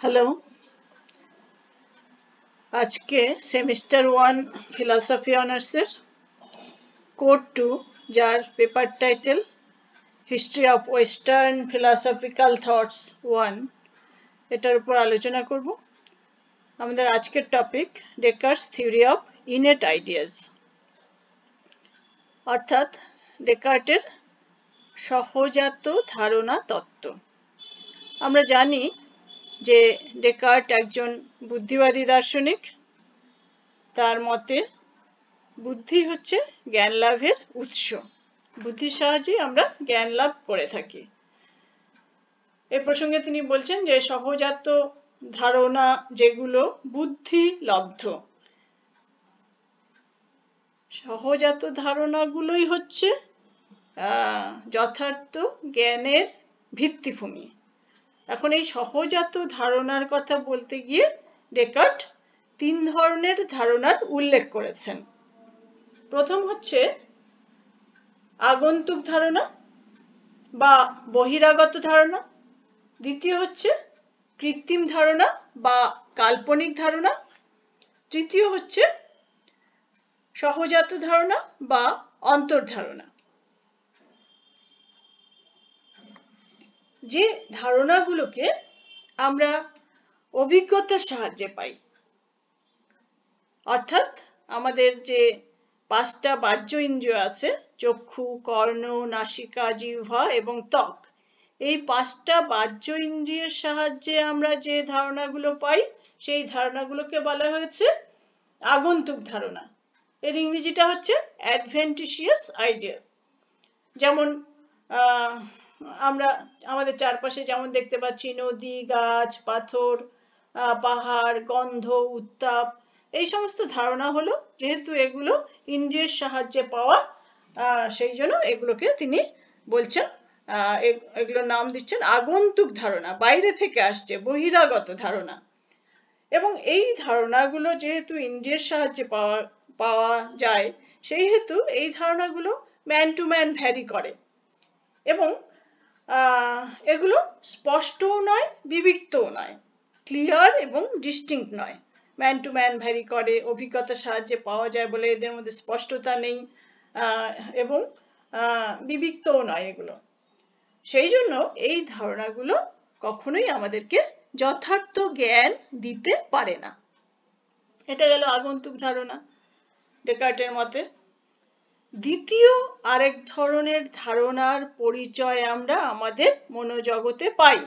Hello, আজকে semester 1 philosophy অনার্সের code 2 যার paper title history of western philosophical thoughts 1 এটার উপর আলোচনা করব। আমাদের আজকের topic Descartes theory of innate ideas, অর্থাৎ ডেকার্টের সহজাত ধারণা তত্ত্ব। আমরা জানি যে ডেকার্ট একজন বুদ্ধিবাদী দার্শনিক। তার মতে বুদ্ধি হচ্ছে জ্ঞান লাভের উৎস। বুদ্ধির সাহায্যে আমরা জ্ঞান লাভ করে থাকি। এ প্রসঙ্গে তিনি বলছেন যে সহজাত ধারণা যেগুলো বুদ্ধি লব্ধ, সহজাত ধারণাগুলোই হচ্ছে যথার্থ জ্ঞানের ভিত্তিভূমি। এখন এই সহজাত ধারণার কথা বলতে গিয়ে ডেকার্ট 3 ধরনের ধারণার উল্লেখ করেছেন। প্রথম হচ্ছে আগন্তুক ধারণা বা বহিরাগত ধারণা, দ্বিতীয় হচ্ছে কৃত্রিম ধারণা বা কাল্পনিক ধারণা, তৃতীয় হচ্ছে সহজাত ধারণা বা অন্তর্ধারণা। যে ধারণাগুলোকে আমরা অভিজ্ঞতার সাহায্যে পাই, অর্থাৎ আমাদের যে 5টা বাহ্য ইন্দ্রিয় আছে, চক্ষু, কর্ণ, নাসিকা, জিহ্বা এবং ত্বক, এই 5টা বাহ্য ইন্দ্রিয়ের সাহায্যে আমরা যে ধারণাগুলো পাই সেই ধারণাগুলোকে বলা হয়েছে আগন্তুক ধারণা। এর ইংরেজিটা হচ্ছে অ্যাডভেন্টিশিয়াস আইডিয়া। যেমন আমরা আমাদের চারপাশে যেমন দেখতে পাচ্ছি নদী, গাছ, পাথর, পাহাড়, গন্ধ, উত্তাপ, এই সমস্ত ধারণা হলো, যেহেতু এগুলো ইন্দ্রিয়ের সাহায্যে পাওয়া, সেই জন্য এগুলোকে তিনি বলছেন, এগুলোর নাম দিচ্ছেন আগন্তুক ধারণা, বাইরে থেকে আসছে, বহিরাগত ধারণা। এবং এই ধারণাগুলো যেহেতু ইন্দ্রিয়ের সাহায্যে পাওয়া যায়, সেই হেতু এই ধারণাগুলো ম্যান টু ম্যান ভ্যারি করে এবং এগুলো স্পষ্টও নয়, বিবিক্তও নয়, ক্লিয়ার এবং ডিস্টিংক্ট নয়। ম্যান টু ম্যান ভ্যারি করে, অভিজ্ঞতার সাহায্যে পাওয়া যায় বলে এদের মধ্যে স্পষ্টতা নেই এবং বিবিক্তও নয় এগুলো। সেই জন্য এই ধারণাগুলো কখনোই আমাদেরকে যথার্থ জ্ঞান দিতে পারে না। এটা গেল আগন্তুক ধারণা ডেকার্টের মতে। দ্বিতীয় আরেক ধরনের ধারণার পরিচয় আমরা আমাদের মনোজগতে পাই,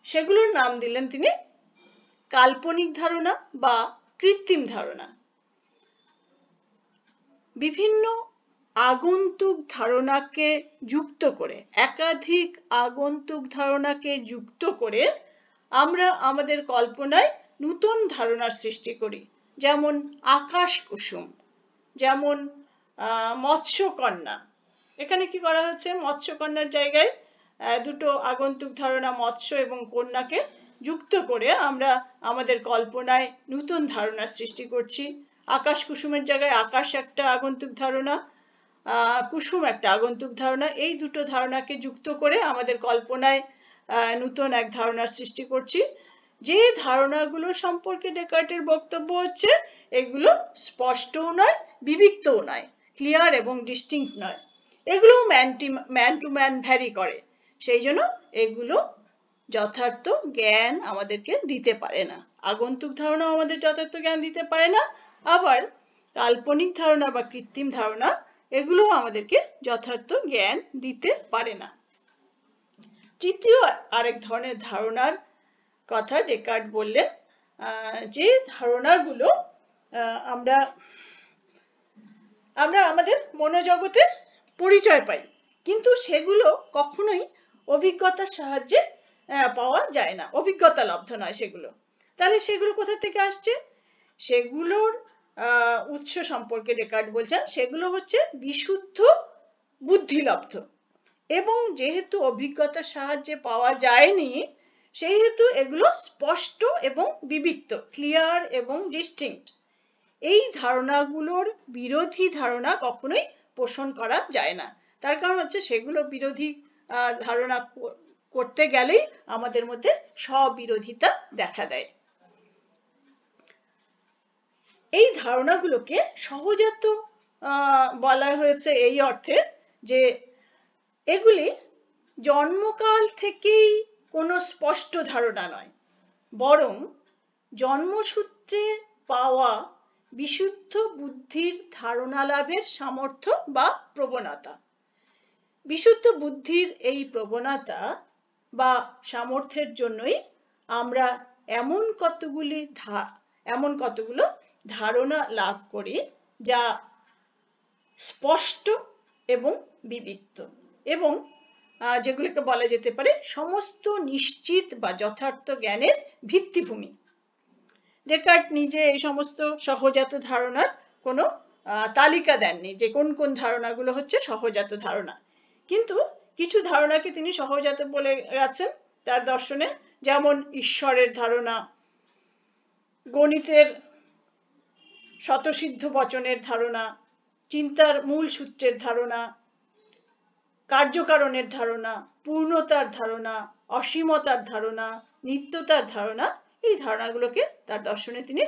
সেগুলোর নাম দিলেন তিনি কাল্পনিক ধারণা বা কৃত্রিম ধারণা। বিভিন্ন আগন্তুক ধারণাকে যুক্ত করে, একাধিক আগন্তুক ধারণাকে যুক্ত করে আমরা আমাদের কল্পনায় নতুন ধারণার সৃষ্টি করি। যেমন আকাশ কুসুম, যেমন মৎস্যকন্যা। এখানে কি করা হচ্ছে, মৎস্যকন্যার জায়গায় দুটো আগন্তুক ধারণা মৎস্য এবং কন্যাকে যুক্ত করে আমরা আমাদের কল্পনায় নতুন ধারণার সৃষ্টি করছি। আকাশ কুসুমের জায়গায় আকাশ একটা আগন্তুক ধারণা, কুসুম একটা আগন্তুক ধারণা। এই দুটো ধারণাকে যুক্ত করে আমাদের কল্পনায় নতুন এক ধারণার সৃষ্টি করছি। যে ধারণাগুলো সম্পর্কে ডেকার্টের বক্তব্য হচ্ছে এগুলো স্পষ্টও নয়, বিবিক্তও নয়, ক্লিয়ার এবং ডিস্টিংক্ট নয়, এগুলো ম্যান টু ম্যান ভ্যারি করে। সেই জন্য এগুলো যথার্থ জ্ঞান আমাদেরকে দিতে পারে না। আগন্তুক ধারণা আমাদের যথার্থ জ্ঞান দিতে পারে না, আবার কাল্পনিক ধারণা বা কৃত্রিম ধারণা এগুলো আমাদেরকে যথার্থ জ্ঞান দিতে পারে না। তৃতীয় আরেক ধরনের ধারণার কথা ডেকার্ট বললেন, যে ধারণাগুলো আমরা আমাদের মনোজগতে পরিচয় পাই, কিন্তু সেগুলো কখনোই অভিজ্ঞতার সাহায্যে পাওয়া যায় না, অভিজ্ঞতা লব্ধ নয় সেগুলো। তাহলে সেগুলো কোথা থেকে আসছে? সেগুলোর উৎস সম্পর্কে ডেকার্ট বলছেন সেগুলো হচ্ছে বিশুদ্ধ বুদ্ধিলব্ধ, এবং যেহেতু অভিজ্ঞতার সাহায্যে পাওয়া যায়নি সেই হেতু এগুলো স্পষ্ট এবং বিবিক্ত, ক্লিয়ার এবং ডিস্টিংক্ট। এই ধারণাগুলোর বিরোধী ধারণা কখনোই পোষণ করা যায় না। তার কারণ হচ্ছে সেগুলো বিরোধী ধারণা করতে গেলেই আমাদের মধ্যে স্ববিরোধিতা দেখা দেয়। এই ধারণাগুলোকে সহজাত বলা হয়েছে এই অর্থে যে এগুলি জন্মকাল থেকেই কোনো স্পষ্ট ধারণা নয়, বরং জন্মসূত্রে পাওয়া বিশুদ্ধ বুদ্ধির ধারণা লাভের সামর্থ্য বা প্রবণতা। বিশুদ্ধ বুদ্ধির এই প্রবণতা বা সামর্থ্যের জন্যই আমরা এমন কতগুলো ধারণা লাভ করি যা স্পষ্ট এবং বিবিক্ত এবং যেগুলোকে বলা যেতে পারে সমস্ত নিশ্চিত বা যথার্থ জ্ঞানের ভিত্তিভূমি। ডেকার্ট নিজে এই সমস্ত সহজাত ধারণার কোনো তালিকা দেননি যে কোন কোন ধারণাগুলো হচ্ছে সহজাত ধারণা, কিন্তু কিছু ধারণাকে তিনি সহজাত বলে গেছেন তার দর্শনে, যেমন ঈশ্বরের ধারণা, গণিতের স্বতঃসিদ্ধ বচনের ধারণা, চিন্তার মূল সূত্রের ধারণা, কার্যকারণের ধারণা, পূর্ণতার ধারণা, অসীমতার ধারণা, নিত্যতার ধারণা। এই ধারণাগুলোকে তার দর্শনে তিনি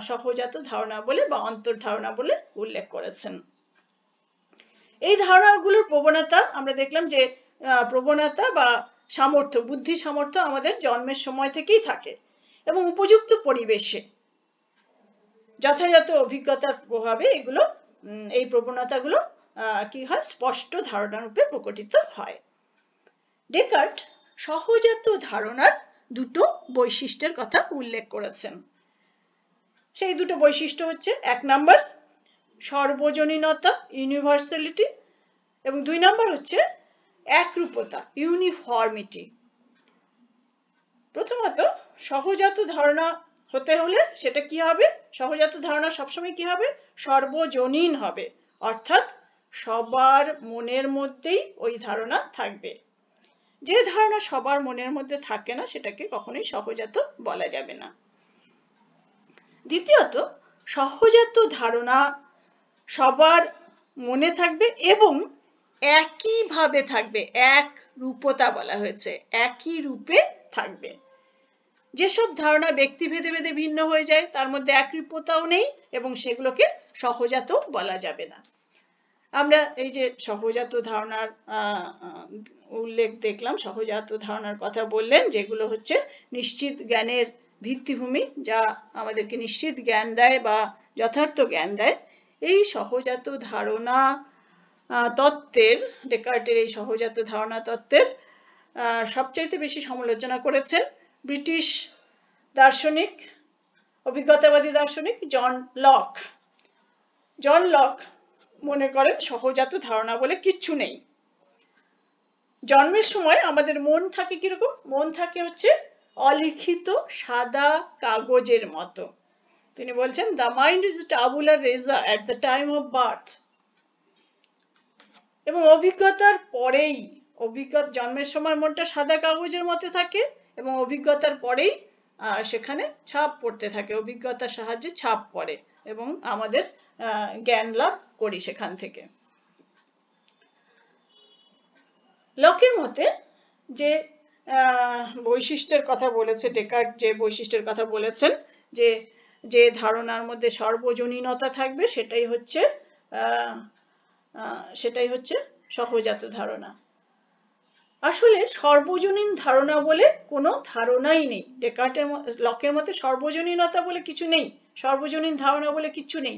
সহজাত ধারণা বলে বা অন্তর্ধারণা বলে উল্লেখ করেছেন। এই ধারণাগুলোর প্রবণতা আমরা দেখলাম যে প্রবণতা বা সামর্থ্য, বুদ্ধি সামর্থ্য আমাদের জন্মের সময় থেকেই থাকে এবং উপযুক্ত পরিবেশে যথাযথ অভিজ্ঞতার প্রভাবে এগুলো এই প্রবণতাগুলো কি হয় স্পষ্ট ধারণা রূপে প্রকটিত হয়। ডেকার্ট সহজাত ধারণার দুটো বৈশিষ্ট্যের কথা উল্লেখ করেছেন। সেই দুটো বৈশিষ্ট্য হচ্ছে, 1 নম্বর সর্বজনীনতা ইউনিভার্সালিটি এবং 2 নম্বর হচ্ছে একরূপতা ইউনিফর্মিটি। প্রথমত সহজাত ধারণা হতে হলে সেটা কি হবে? সহজাত ধারণা সবসময় কি হবে? সর্বজনীন হবে, অর্থাৎ সবার মনের মধ্যেই ওই ধারণা থাকবে। যে ধারণা সবার মনের মধ্যে থাকে না সেটাকে কখনোই সহজাত বলা যাবে না। দ্বিতীয়ত সহজাত ধারণা সবার মনে থাকবে এবং একইভাবে থাকবে, এক রূপতা বলা হয়েছে, একই রূপে থাকবে। যেসব ধারণা ব্যক্তি ভেদে ভেদে ভিন্ন হয়ে যায় তার মধ্যে একরূপতাও নেই এবং সেগুলোকে সহজাত বলা যাবে না। আমরা এই যে সহজাত ধারণার উল্লেখ দেখলাম, সহজাত ধারণার কথা বললেন, যেগুলো হচ্ছে নিশ্চিত জ্ঞানের ভিত্তিভূমি, যা আমাদেরকে নিশ্চিত জ্ঞান দেয় বা যথার্থ জ্ঞান দেয়। এই সহজাত ধারণা তত্ত্বের, ডেকার্টের এই সহজাত ধারণা তত্ত্বের সবচাইতে বেশি সমালোচনা করেছেন ব্রিটিশ দার্শনিক, অভিজ্ঞতাবাদী দার্শনিক জন লক। জন লক মনে করেন সহজাত ধারণা বলে কিচ্ছু নেই। জন্মের সময় আমাদের মন থাকে কিরকম? মন থাকে হচ্ছে অলিখিত সাদা কাগজের মতো। তিনি বলছেন the mind is a tabula rasa at the time of birth। এবং অভিজ্ঞতার পরেই, জন্মের সময় মনটা সাদা কাগজের মতো থাকে এবং অভিজ্ঞতার পরেই সেখানে ছাপ পড়তে থাকে, অভিজ্ঞতার সাহায্যে ছাপ পড়ে এবং আমাদের জ্ঞান লাভ করি সেখান থেকে। লকের মতে যে বৈশিষ্ট্যের কথা বলেছে ডেকার্ট, যে বৈশিষ্ট্যের কথা বলেছেন যে যে ধারণার মধ্যে সর্বজনীনতা থাকবে সেটাই হচ্ছে সহজাত ধারণা। আসলে সর্বজনীন ধারণা বলে কোনো ধারণাই নেই। ডেকার্টের লকের মতে সর্বজনীনতা বলে কিছু নেই, সর্বজনীন ধারণা বলে কিছু নেই।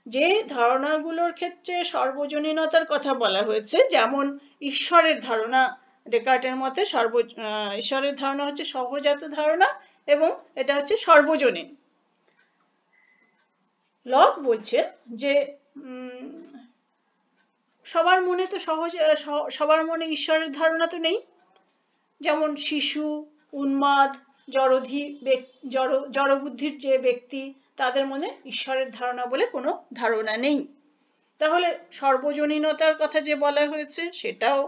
যে ধারণাগুলোর ক্ষেত্রে সর্বজনীনতার কথা বলা হয়েছে, যেমন ঈশ্বরের ধারণা, ডেকার্টের মতে ঈশ্বরের ধারণা হচ্ছে সহজাত ধারণা এবং এটা হচ্ছে সর্বজনীন। লক বলছে যে সবার মনে তো সবার মনে ঈশ্বরের ধারণা তো নেই। যেমন শিশু, উন্মাদ, জড়বুদ্ধির যে ব্যক্তি, তাদের মনে ঈশ্বরের ধারণা বলে কোনো ধারণা নেই। তাহলে সর্বজনীনতার কথা যে বলা হয়েছে সেটাও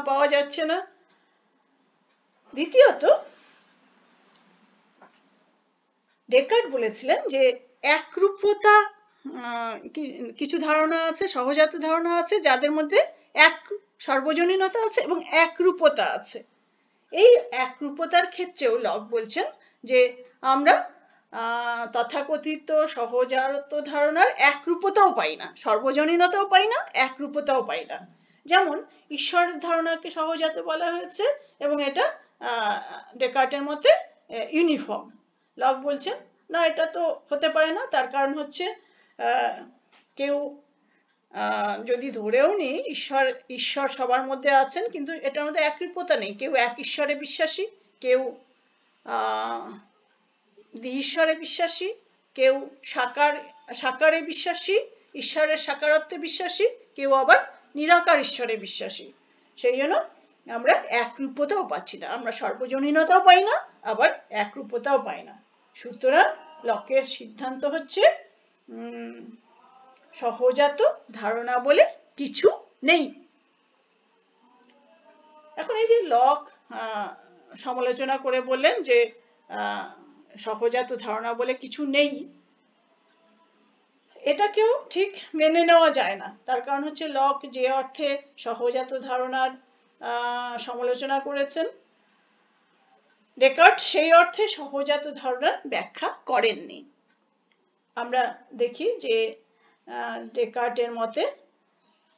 পাওয়া যাচ্ছে না। দ্বিতীয়ত ডেকার্ট বলেছিলেন যে একরূপতা, কিছু ধারণা আছে, সহজাত ধারণা আছে যাদের মধ্যে সর্বজনীনতা আছে এবং একরূপতা আছে। এই একরূপতার ক্ষেত্রেও লক বলছেন যে আমরা তথাকথিত সহজাত ধারণার একরূপতাও পাই না, সর্বজনীনতাও পাই না, একরূপতাও পাই না। যেমন ঈশ্বরের ধারণাকে সহজাত বলা হয়েছে এবং এটা ডেকার্টের মতে ইউনিফর্ম। লক বলছেন না, এটা তো হতে পারে না। তার কারণ হচ্ছে কেউ যদি ধরেও নিই ঈশ্বর সবার মধ্যে আছেন, কিন্তু এটার মধ্যে একরূপতা নেই। কেউ এক ঈশ্বরে বিশ্বাসী, কেউ দ্বি-ঈশ্বরে বিশ্বাসী, কেউ সাকারে বিশ্বাসী, ঈশ্বরের সাকারত্বে বিশ্বাসী, কেউ আবার নিরাকার ঈশ্বরে বিশ্বাসী। সেই জন্য আমরা একরূপতাও পাচ্ছি না, আমরা সর্বজনীনতাও পাই না, আবার একরূপতাও পাই না। সুতরাং লকের সিদ্ধান্ত হচ্ছে সহজাত ধারণা বলে কিছু নেই। এখন এই যে লক সমালোচনা করে বললেন যে সহজাত ধারণা বলে কিছু নেই, এটাকেও ঠিক মেনে নেওয়া যায় না। তার কারণ হচ্ছে লক যে অর্থে সহজাত ধারণার সমালোচনা করেছেন, ডেকার্ট সেই অর্থে সহজাত ধারণার ব্যাখ্যা করেননি। আমরা দেখি যে ডেকার্টের মতে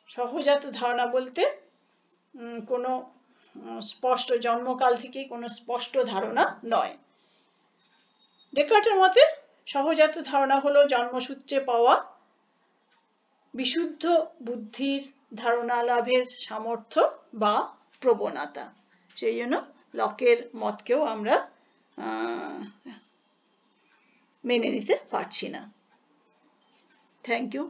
সহজাত ধারণা বলতে কোনো স্পষ্ট জন্মকাল থেকেই কোনো স্পষ্ট ধারণা নয়। ডেকার্টের মতে সহজাত ধারণা হলো জন্মসূত্রে পাওয়া বিশুদ্ধ বুদ্ধির ধারণা লাভের সামর্থ্য বা প্রবণতা। সেই জন্য লকের মতকেও আমরা মেনে নিতে পারছি না। Thank you.